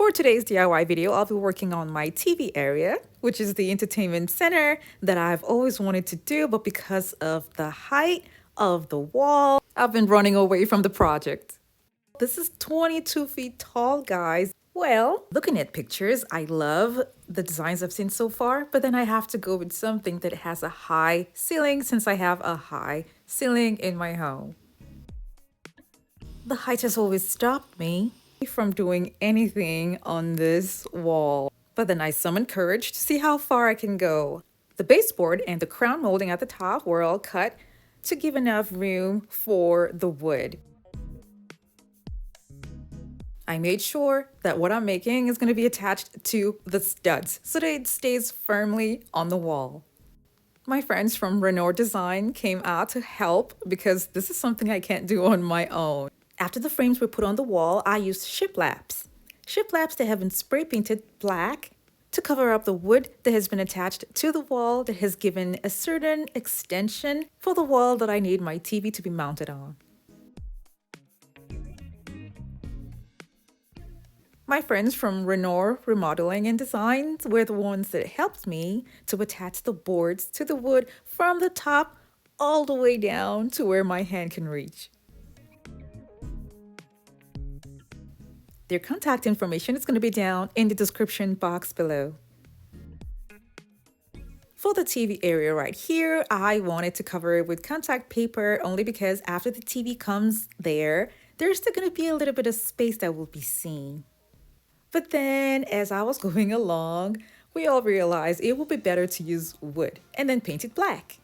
For today's DIY video, I'll be working on my TV area, which is the entertainment center that I've always wanted to do, but because of the height of the wall, I've been running away from the project. This is 22 feet tall, guys. Well, looking at pictures, I love the designs I've seen so far, but then I have to go with something that has a high ceiling since I have a high ceiling in my home. The height has always stopped me from doing anything on this wall, but then I summoned courage to see how far I can go. The baseboard and the crown molding at the top were all cut to give enough room for the wood. I made sure that what I'm making is going to be attached to the studs so that it stays firmly on the wall. My friends from RENOR Design came out to help because this is something I can't do on my own. After the frames were put on the wall, I used Shiplaps. Shiplaps that have been spray painted black to cover up the wood that has been attached to the wall that has given a certain extension for the wall that I need my TV to be mounted on. My friends from RENOR Remodeling and Designs were the ones that helped me to attach the boards to the wood from the top all the way down to where my hand can reach. Their contact information is going to be down in the description box below. For the TV area right here, I wanted to cover it with contact paper only because after the TV comes there, there's still going to be a little bit of space that will be seen. But then as I was going along, we all realized it would be better to use wood and then paint it black.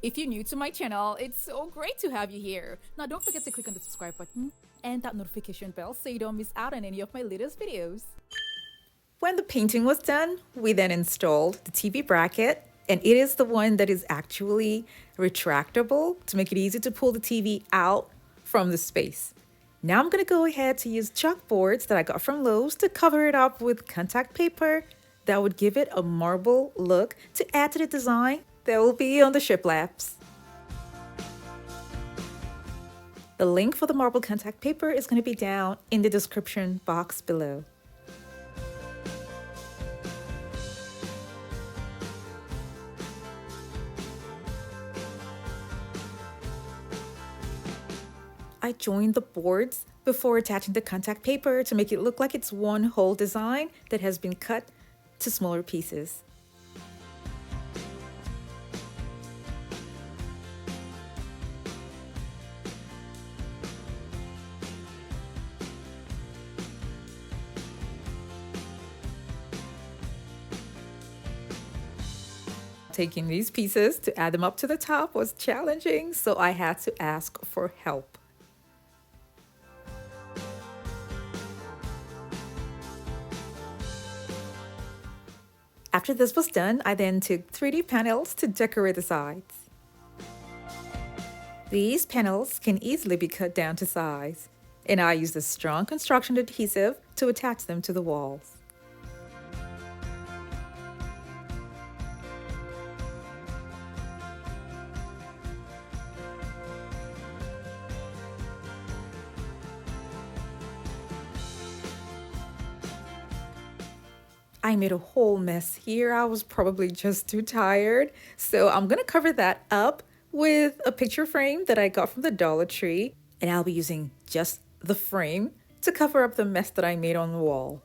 If you're new to my channel, it's so great to have you here. Now don't forget to click on the subscribe button and that notification bell so you don't miss out on any of my latest videos. When the painting was done, we then installed the TV bracket, and it is the one that is actually retractable to make it easy to pull the TV out from the space. Now I'm going to go ahead to use chalkboards that I got from Lowe's to cover it up with contact paper that would give it a marble look to add to the design that will be on the Shiplaps. The link for the marble contact paper is going to be down in the description box below. I joined the boards before attaching the contact paper to make it look like it's one whole design that has been cut to smaller pieces. Taking these pieces to add them up to the top was challenging, so I had to ask for help. After this was done, I then took 3D panels to decorate the sides. These panels can easily be cut down to size, and I used a strong construction adhesive to attach them to the walls. I made a whole mess here. I was probably just too tired. So I'm going to cover that up with a picture frame that I got from the Dollar Tree. And I'll be using just the frame to cover up the mess that I made on the wall.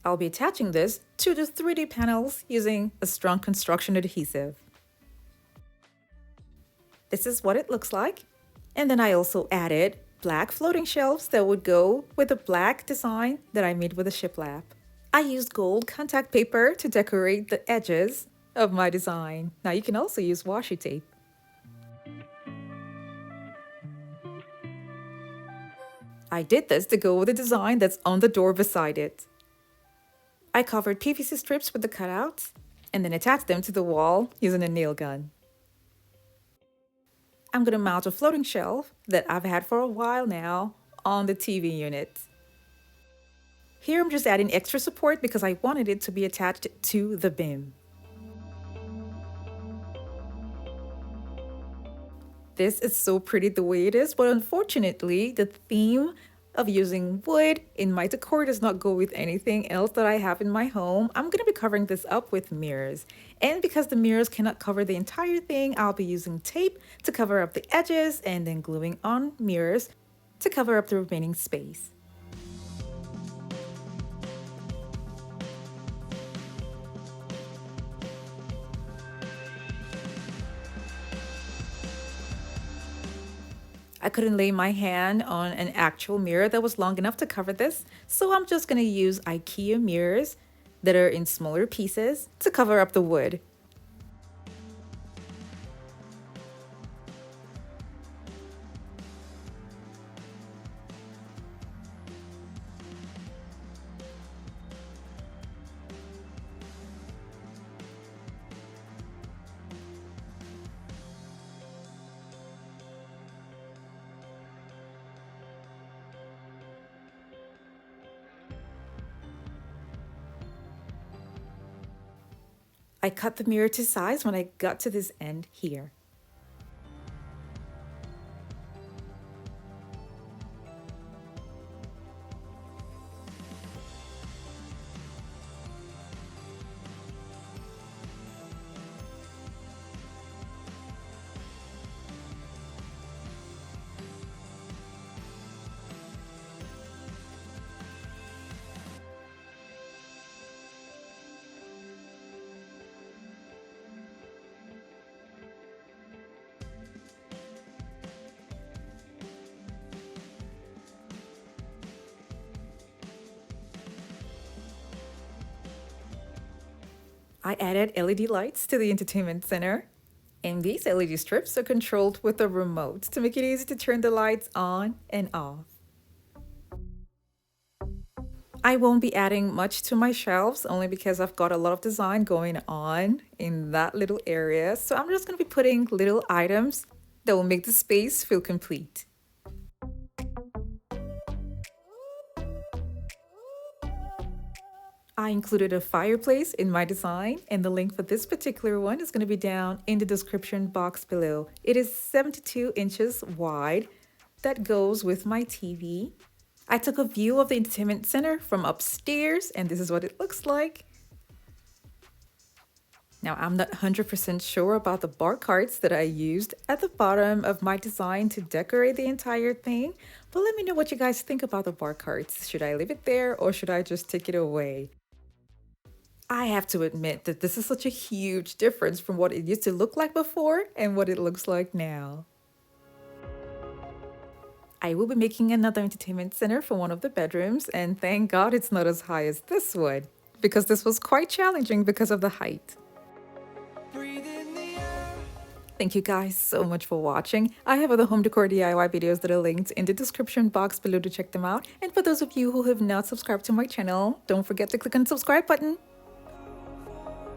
I'll be attaching this to the 3D panels using a strong construction adhesive. This is what it looks like. And then I also added black floating shelves that would go with the black design that I made with a shiplap. I used gold contact paper to decorate the edges of my design. Now you can also use washi tape. I did this to go with the design that's on the door beside it. I covered PVC strips with the cutouts and then attached them to the wall using a nail gun. I'm going to mount a floating shelf that I've had for a while now on the TV unit. Here I'm just adding extra support because I wanted it to be attached to the beam. This is so pretty the way it is, but unfortunately the theme of using wood in my decor does not go with anything else that I have in my home. I'm going to be covering this up with mirrors. And because the mirrors cannot cover the entire thing, I'll be using tape to cover up the edges and then gluing on mirrors to cover up the remaining space. I couldn't lay my hand on an actual mirror that was long enough to cover this, so I'm just going to use IKEA mirrors that are in smaller pieces to cover up the wood. I cut the mirror to size when I got to this end here. I added LED lights to the entertainment center, and these LED strips are controlled with a remote to make it easy to turn the lights on and off. I won't be adding much to my shelves only because I've got a lot of design going on in that little area, so I'm just going to be putting little items that will make the space feel complete. I included a fireplace in my design, and the link for this particular one is going to be down in the description box below. It is 72 inches wide. That goes with my TV. I took a view of the entertainment center from upstairs, and this is what it looks like. Now, I'm not 100% sure about the bar cards that I used at the bottom of my design to decorate the entire thing, but let me know what you guys think about the bar cards. Should I leave it there or should I just take it away? I have to admit that this is such a huge difference from what it used to look like before and what it looks like now. I will be making another entertainment center for one of the bedrooms, and thank God it's not as high as this one, because this was quite challenging because of the height. Thank you guys so much for watching. I have other home decor DIY videos that are linked in the description box below to check them out. And for those of you who have not subscribed to my channel, don't forget to click on the subscribe button.